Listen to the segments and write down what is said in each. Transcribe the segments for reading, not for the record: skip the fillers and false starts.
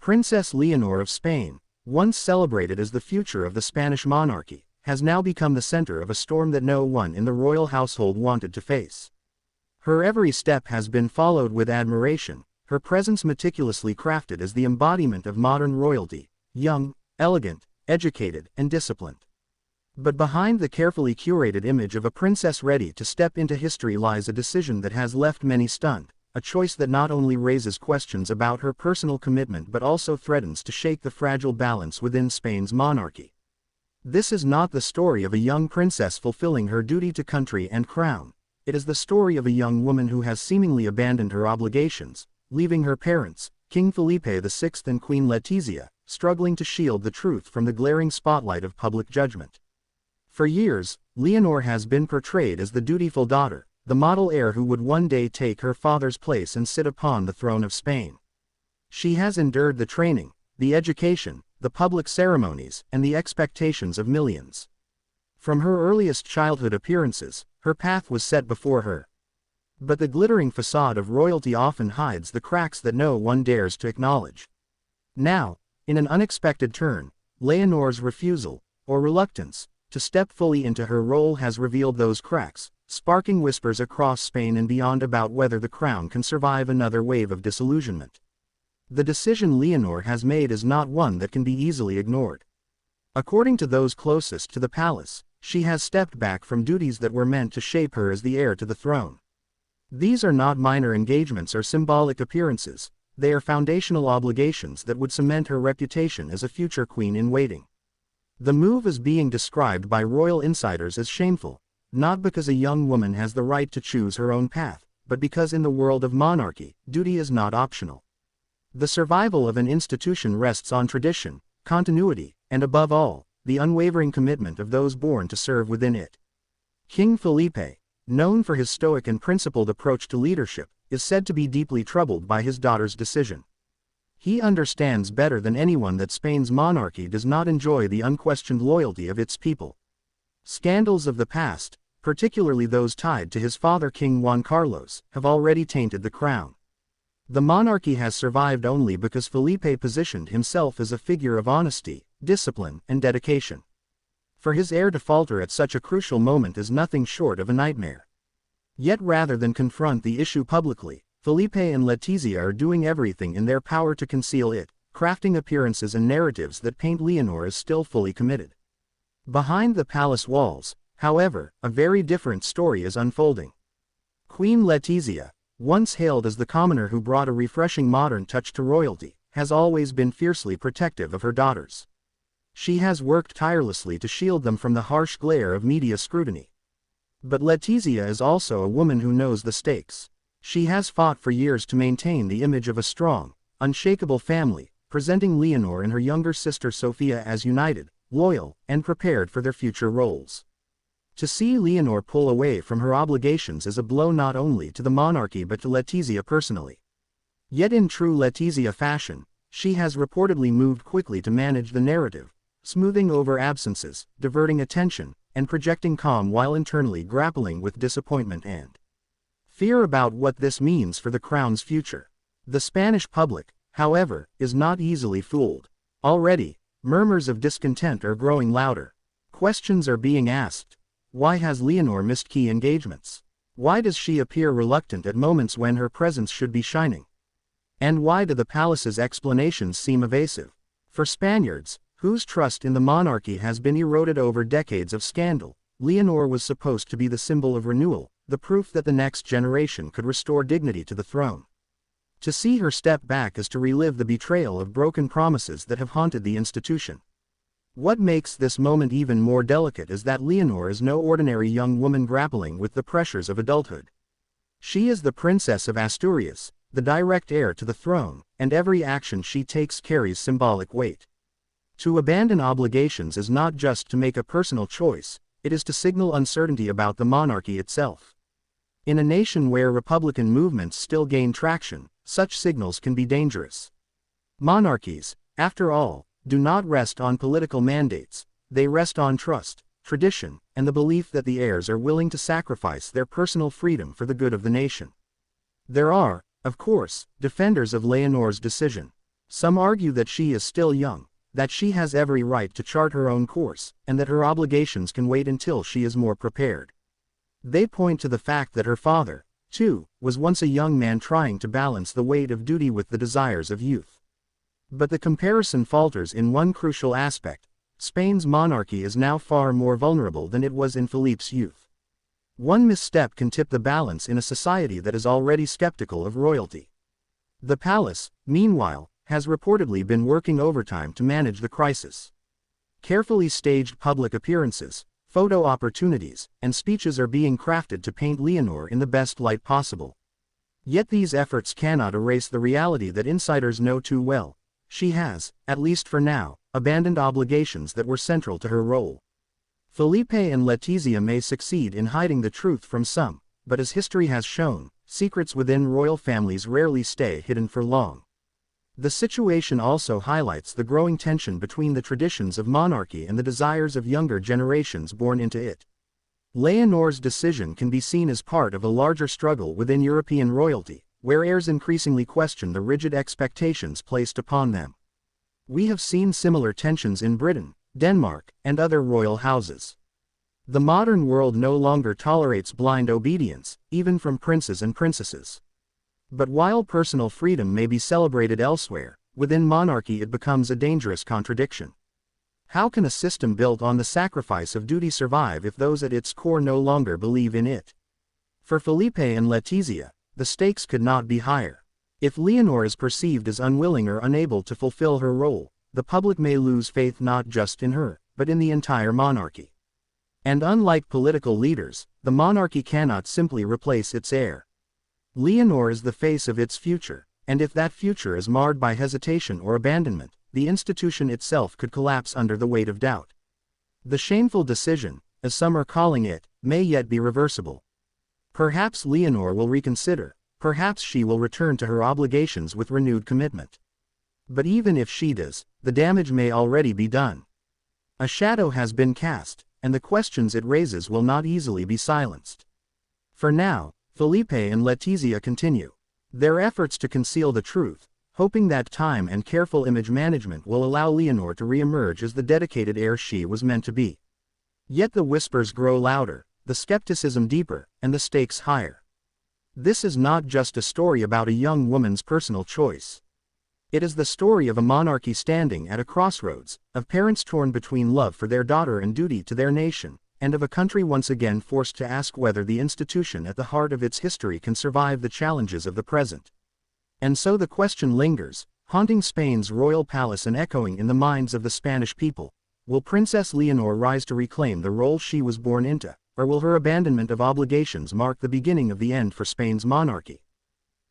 Princess Leonor of Spain, once celebrated as the future of the Spanish monarchy, has now become the center of a storm that no one in the royal household wanted to face. Her every step has been followed with admiration, her presence meticulously crafted as the embodiment of modern royalty, young, elegant, educated, and disciplined. But behind the carefully curated image of a princess ready to step into history lies a decision that has left many stunned, a choice that not only raises questions about her personal commitment but also threatens to shake the fragile balance within Spain's monarchy. This is not the story of a young princess fulfilling her duty to country and crown. It is the story of a young woman who has seemingly abandoned her obligations, leaving her parents, King Felipe VI and Queen Letizia, struggling to shield the truth from the glaring spotlight of public judgment. For years, Leonor has been portrayed as the dutiful daughter, the model heir who would one day take her father's place and sit upon the throne of Spain. She has endured the training, the education, the public ceremonies, and the expectations of millions. From her earliest childhood appearances, her path was set before her. But the glittering facade of royalty often hides the cracks that no one dares to acknowledge. Now, in an unexpected turn, Leonor's refusal, or reluctance, to step fully into her role has revealed those cracks, sparking whispers across Spain and beyond about whether the crown can survive another wave of disillusionment. The decision Leonor has made is not one that can be easily ignored. According to those closest to the palace, she has stepped back from duties that were meant to shape her as the heir to the throne. These are not minor engagements or symbolic appearances, they are foundational obligations that would cement her reputation as a future queen in waiting. The move is being described by royal insiders as shameful, not because a young woman has the right to choose her own path, but because in the world of monarchy, duty is not optional. The survival of an institution rests on tradition, continuity, and above all, the unwavering commitment of those born to serve within it. King Felipe, known for his stoic and principled approach to leadership, is said to be deeply troubled by his daughter's decision. He understands better than anyone that Spain's monarchy does not enjoy the unquestioned loyalty of its people. Scandals of the past, particularly those tied to his father King Juan Carlos, have already tainted the crown. The monarchy has survived only because Felipe positioned himself as a figure of honesty, discipline, and dedication. For his heir to falter at such a crucial moment is nothing short of a nightmare. Yet rather than confront the issue publicly, Felipe and Letizia are doing everything in their power to conceal it, crafting appearances and narratives that paint Leonor as still fully committed. Behind the palace walls, however, a very different story is unfolding. Queen Letizia, once hailed as the commoner who brought a refreshing modern touch to royalty, has always been fiercely protective of her daughters. She has worked tirelessly to shield them from the harsh glare of media scrutiny. But Letizia is also a woman who knows the stakes. She has fought for years to maintain the image of a strong, unshakable family, presenting Leonor and her younger sister Sofia as united, loyal, and prepared for their future roles. To see Leonor pull away from her obligations is a blow not only to the monarchy but to Letizia personally. Yet in true Letizia fashion, she has reportedly moved quickly to manage the narrative, smoothing over absences, diverting attention, and projecting calm while internally grappling with disappointment and fear about what this means for the crown's future. The Spanish public, however, is not easily fooled. Already, murmurs of discontent are growing louder. Questions are being asked. Why has Leonor missed key engagements? Why does she appear reluctant at moments when her presence should be shining? And why do the palace's explanations seem evasive? For Spaniards, whose trust in the monarchy has been eroded over decades of scandal, Leonor was supposed to be the symbol of renewal, the proof that the next generation could restore dignity to the throne. To see her step back is to relive the betrayal of broken promises that have haunted the institution. What makes this moment even more delicate is that Leonor is no ordinary young woman grappling with the pressures of adulthood. She is the Princess of Asturias, the direct heir to the throne, and every action she takes carries symbolic weight. To abandon obligations is not just to make a personal choice, it is to signal uncertainty about the monarchy itself. In a nation where republican movements still gain traction, such signals can be dangerous. Monarchies, after all, do not rest on political mandates, they rest on trust, tradition, and the belief that the heirs are willing to sacrifice their personal freedom for the good of the nation. There are, of course, defenders of Leonor's decision. Some argue that she is still young, that she has every right to chart her own course, and that her obligations can wait until she is more prepared. They point to the fact that her father, too, was once a young man trying to balance the weight of duty with the desires of youth. But the comparison falters in one crucial aspect: Spain's monarchy is now far more vulnerable than it was in Felipe's youth. One misstep can tip the balance in a society that is already skeptical of royalty. The palace, meanwhile, has reportedly been working overtime to manage the crisis. Carefully staged public appearances, photo opportunities, and speeches are being crafted to paint Leonor in the best light possible. Yet these efforts cannot erase the reality that insiders know too well: she has, at least for now, abandoned obligations that were central to her role. Felipe and Letizia may succeed in hiding the truth from some, but as history has shown, secrets within royal families rarely stay hidden for long. The situation also highlights the growing tension between the traditions of monarchy and the desires of younger generations born into it. Leonor's decision can be seen as part of a larger struggle within European royalty, where heirs increasingly question the rigid expectations placed upon them. We have seen similar tensions in Britain, Denmark, and other royal houses. The modern world no longer tolerates blind obedience, even from princes and princesses. But while personal freedom may be celebrated elsewhere, within monarchy it becomes a dangerous contradiction. How can a system built on the sacrifice of duty survive if those at its core no longer believe in it? For Felipe and Letizia, the stakes could not be higher. If Leonor is perceived as unwilling or unable to fulfill her role, the public may lose faith not just in her, but in the entire monarchy. And unlike political leaders, the monarchy cannot simply replace its heir. Leonor is the face of its future, and if that future is marred by hesitation or abandonment, the institution itself could collapse under the weight of doubt. The shameful decision, as some are calling it, may yet be reversible. Perhaps Leonor will reconsider, perhaps she will return to her obligations with renewed commitment. But even if she does, the damage may already be done. A shadow has been cast, and the questions it raises will not easily be silenced. For now, Felipe and Letizia continue their efforts to conceal the truth, hoping that time and careful image management will allow Leonor to re-emerge as the dedicated heir she was meant to be. Yet the whispers grow louder, the skepticism deeper, and the stakes higher. This is not just a story about a young woman's personal choice. It is the story of a monarchy standing at a crossroads, of parents torn between love for their daughter and duty to their nation, and of a country once again forced to ask whether the institution at the heart of its history can survive the challenges of the present. And so the question lingers, haunting Spain's royal palace and echoing in the minds of the Spanish people: will Princess Leonor rise to reclaim the role she was born into, or will her abandonment of obligations mark the beginning of the end for Spain's monarchy?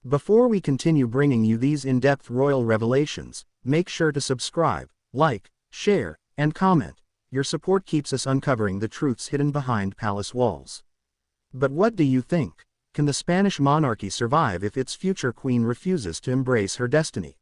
Before we continue bringing you these in-depth royal revelations, make sure to subscribe, like, share, and comment. Your support keeps us uncovering the truths hidden behind palace walls. But what do you think? Can the Spanish monarchy survive if its future queen refuses to embrace her destiny?